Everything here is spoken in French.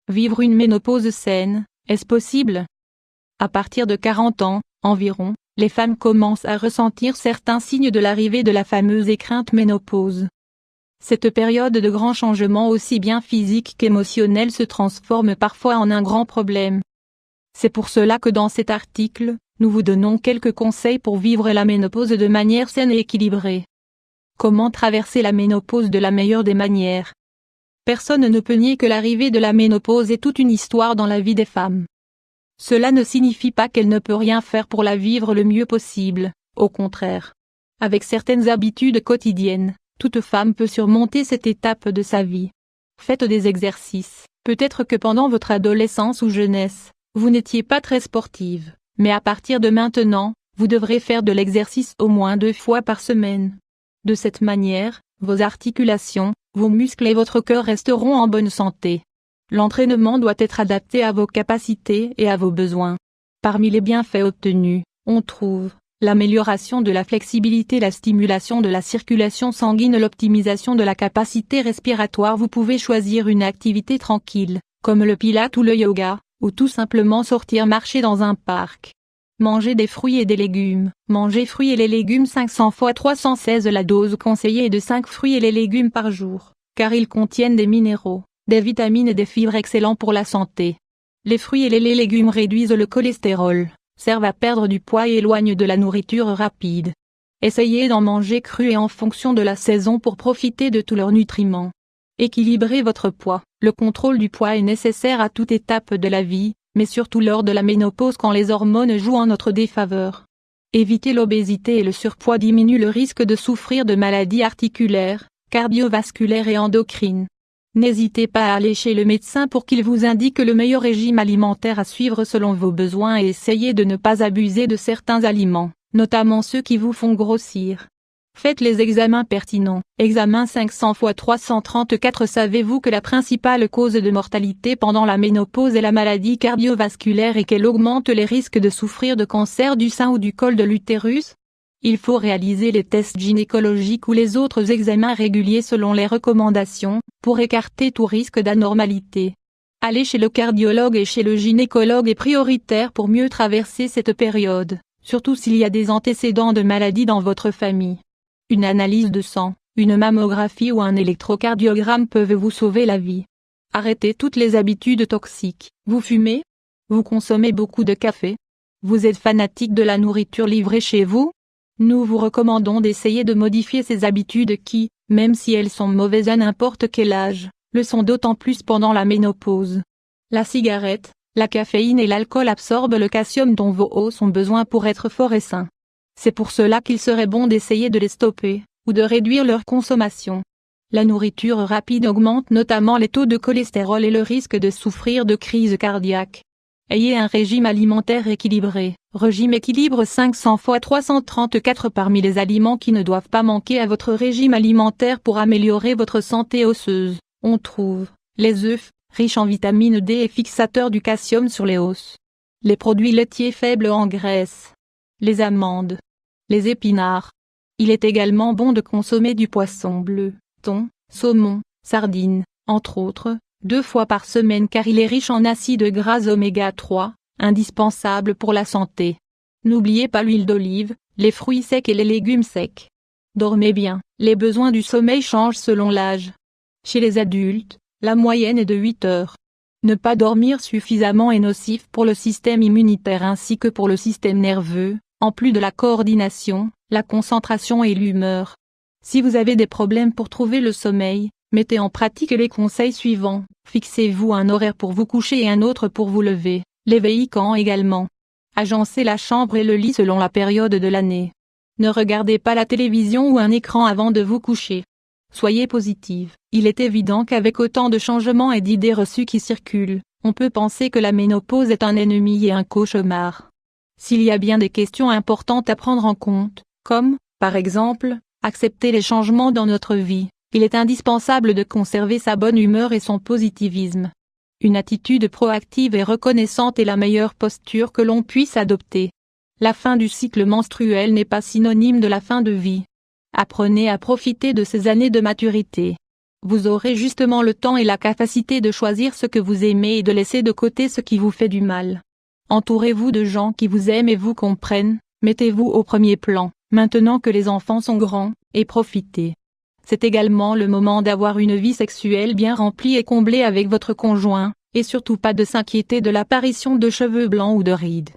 Vivre une ménopause saine, est-ce possible? À partir de 40 ans, environ, les femmes commencent à ressentir certains signes de l'arrivée de la fameuse et crainte ménopause. Cette période de grands changements aussi bien physiques qu'émotionnels se transforme parfois en un grand problème. C'est pour cela que dans cet article, nous vous donnons quelques conseils pour vivre la ménopause de manière saine et équilibrée. Comment traverser la ménopause de la meilleure des manières? Personne ne peut nier que l'arrivée de la ménopause est toute une histoire dans la vie des femmes. Cela ne signifie pas qu'elle ne peut rien faire pour la vivre le mieux possible, au contraire. Avec certaines habitudes quotidiennes, toute femme peut surmonter cette étape de sa vie. Faites des exercices. Peut-être que pendant votre adolescence ou jeunesse, vous n'étiez pas très sportive, mais à partir de maintenant, vous devrez faire de l'exercice au moins 2 fois par semaine. De cette manière, vos articulations, vos muscles et votre cœur resteront en bonne santé. L'entraînement doit être adapté à vos capacités et à vos besoins. Parmi les bienfaits obtenus, on trouve l'amélioration de la flexibilité, la stimulation de la circulation sanguine, l'optimisation de la capacité respiratoire. Vous pouvez choisir une activité tranquille, comme le pilates ou le yoga, ou tout simplement sortir marcher dans un parc. Manger des fruits et des légumes. Manger fruits et les légumes 500 x 316. La dose conseillée est de 5 fruits et les légumes par jour, car ils contiennent des minéraux, des vitamines et des fibres excellents pour la santé. Les fruits et les légumes réduisent le cholestérol, servent à perdre du poids et éloignent de la nourriture rapide. Essayez d'en manger cru et en fonction de la saison pour profiter de tous leurs nutriments. Équilibrez votre poids. Le contrôle du poids est nécessaire à toute étape de la vie, mais surtout lors de la ménopause quand les hormones jouent en notre défaveur. Éviter l'obésité et le surpoids diminue le risque de souffrir de maladies articulaires, cardiovasculaires et endocrines. N'hésitez pas à aller chez le médecin pour qu'il vous indique le meilleur régime alimentaire à suivre selon vos besoins et essayez de ne pas abuser de certains aliments, notamment ceux qui vous font grossir. Faites les examens pertinents. Examen 500 x 334. Savez-vous que la principale cause de mortalité pendant la ménopause est la maladie cardiovasculaire et qu'elle augmente les risques de souffrir de cancer du sein ou du col de l'utérus? Il faut réaliser les tests gynécologiques ou les autres examens réguliers selon les recommandations, pour écarter tout risque d'anormalité. Aller chez le cardiologue et chez le gynécologue est prioritaire pour mieux traverser cette période, surtout s'il y a des antécédents de maladies dans votre famille. Une analyse de sang, une mammographie ou un électrocardiogramme peuvent vous sauver la vie. Arrêtez toutes les habitudes toxiques. Vous fumez? Vous consommez beaucoup de café? Vous êtes fanatique de la nourriture livrée chez vous? Nous vous recommandons d'essayer de modifier ces habitudes qui, même si elles sont mauvaises à n'importe quel âge, le sont d'autant plus pendant la ménopause. La cigarette, la caféine et l'alcool absorbent le calcium dont vos os ont besoin pour être forts et sains. C'est pour cela qu'il serait bon d'essayer de les stopper, ou de réduire leur consommation. La nourriture rapide augmente notamment les taux de cholestérol et le risque de souffrir de crise cardiaque. Ayez un régime alimentaire équilibré. Régime équilibre 500 x 334. Parmi les aliments qui ne doivent pas manquer à votre régime alimentaire pour améliorer votre santé osseuse, on trouve les œufs, riches en vitamine D et fixateurs du calcium sur les os. Les produits laitiers faibles en graisse. Les amandes. Les épinards. Il est également bon de consommer du poisson bleu, thon, saumon, sardines, entre autres, 2 fois par semaine car il est riche en acides gras oméga 3, indispensable pour la santé. N'oubliez pas l'huile d'olive, les fruits secs et les légumes secs. Dormez bien. Les besoins du sommeil changent selon l'âge. Chez les adultes, la moyenne est de 8 heures. Ne pas dormir suffisamment est nocif pour le système immunitaire ainsi que pour le système nerveux, en plus de la coordination, la concentration et l'humeur. Si vous avez des problèmes pour trouver le sommeil, mettez en pratique les conseils suivants. Fixez-vous un horaire pour vous coucher et un autre pour vous lever. L'éveil quand également. Agencez la chambre et le lit selon la période de l'année. Ne regardez pas la télévision ou un écran avant de vous coucher. Soyez positive. Il est évident qu'avec autant de changements et d'idées reçues qui circulent, on peut penser que la ménopause est un ennemi et un cauchemar. S'il y a bien des questions importantes à prendre en compte, comme, par exemple, accepter les changements dans notre vie, il est indispensable de conserver sa bonne humeur et son positivisme. Une attitude proactive et reconnaissante est la meilleure posture que l'on puisse adopter. La fin du cycle menstruel n'est pas synonyme de la fin de vie. Apprenez à profiter de ces années de maturité. Vous aurez justement le temps et la capacité de choisir ce que vous aimez et de laisser de côté ce qui vous fait du mal. Entourez-vous de gens qui vous aiment et vous comprennent, mettez-vous au premier plan, maintenant que les enfants sont grands, et profitez. C'est également le moment d'avoir une vie sexuelle bien remplie et comblée avec votre conjoint, et surtout pas de s'inquiéter de l'apparition de cheveux blancs ou de rides.